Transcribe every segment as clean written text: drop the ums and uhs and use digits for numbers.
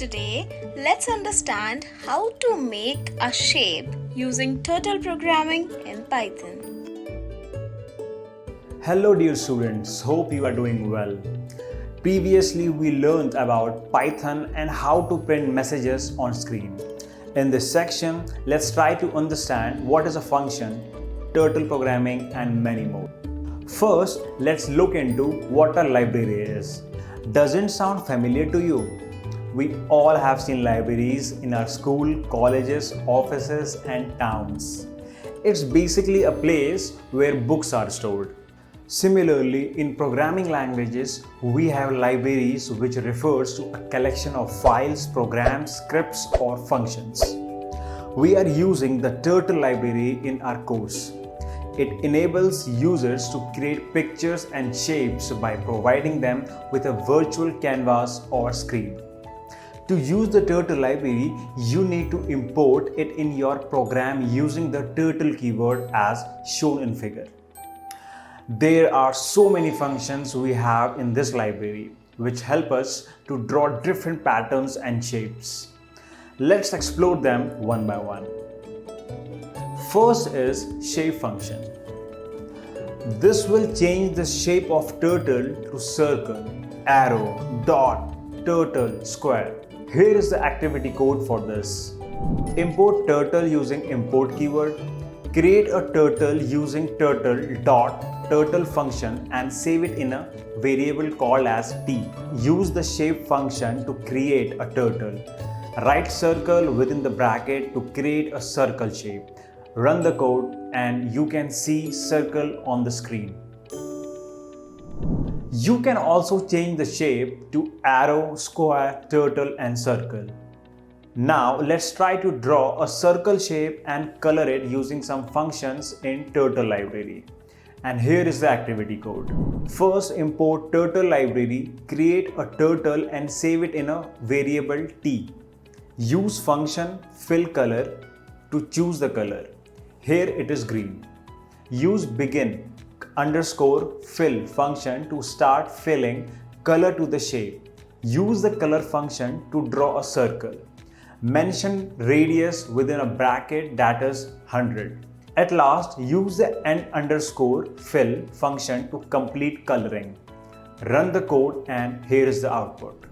Today, let's understand how to make a shape using turtle programming in Python. Hello dear students, hope you are doing well. Previously we learned about Python and how to print messages on screen. In this section, let's try to understand what is a function, turtle programming and many more. First, let's look into what a library is. Doesn't sound familiar to you? We all have seen libraries in our school, colleges, offices and towns. It's basically a place where books are stored. Similarly, in programming languages, we have libraries which refers to a collection of files, programs, scripts or functions. We are using the Turtle library in our course. It enables users to create pictures and shapes by providing them with a virtual canvas or screen. To use the Turtle library, you need to import it in your program using the Turtle keyword as shown in figure. There are so many functions we have in this library which help us to draw different patterns and shapes. Let's explore them one by one. First is shape function. This will change the shape of turtle to circle, arrow, dot, turtle, square. Here is the activity code for this. Import turtle using import keyword. Create a turtle using turtle function and save it in a variable called as t. Use the shape function to create a turtle. Write circle within the bracket to create a circle shape. Run the code and you can see circle on the screen. You can also change the shape to arrow, square, turtle and circle. Now let's try to draw a circle shape and color it using some functions in Turtle library. And here is the activity code. First, import Turtle library, create a turtle and save it in a variable t. Use function fill color to choose the color. Here it is green. Use begin underscore fill function to start filling color to the shape. Use the color function to draw a circle. Mention radius within a bracket that is 100. At last, use the end underscore fill function to complete coloring. Run the code and here is the output.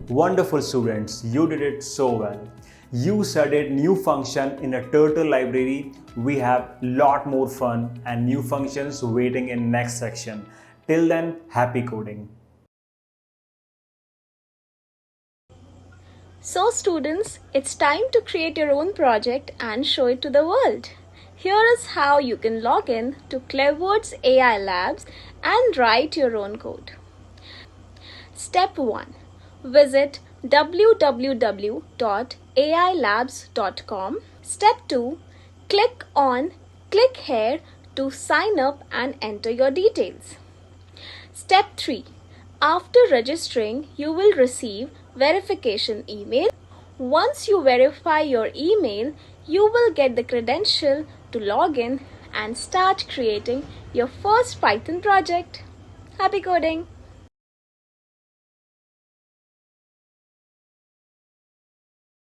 Wonderful students, you did it so well. You studied new function in a Turtle library. We have lot more fun and new functions waiting in next section. Till then, happy coding. So students, it's time to create your own project and show it to the world. Here is how you can log in to Clever's AI Labs and write your own code. Step 1. Visit www.ailabs.com. Step 2. Click on Click here to sign up and enter your details. Step 3. After registering, you will receive verification email. Once you verify your email, you will get the credential to log in and start creating your first Python project. Happy coding!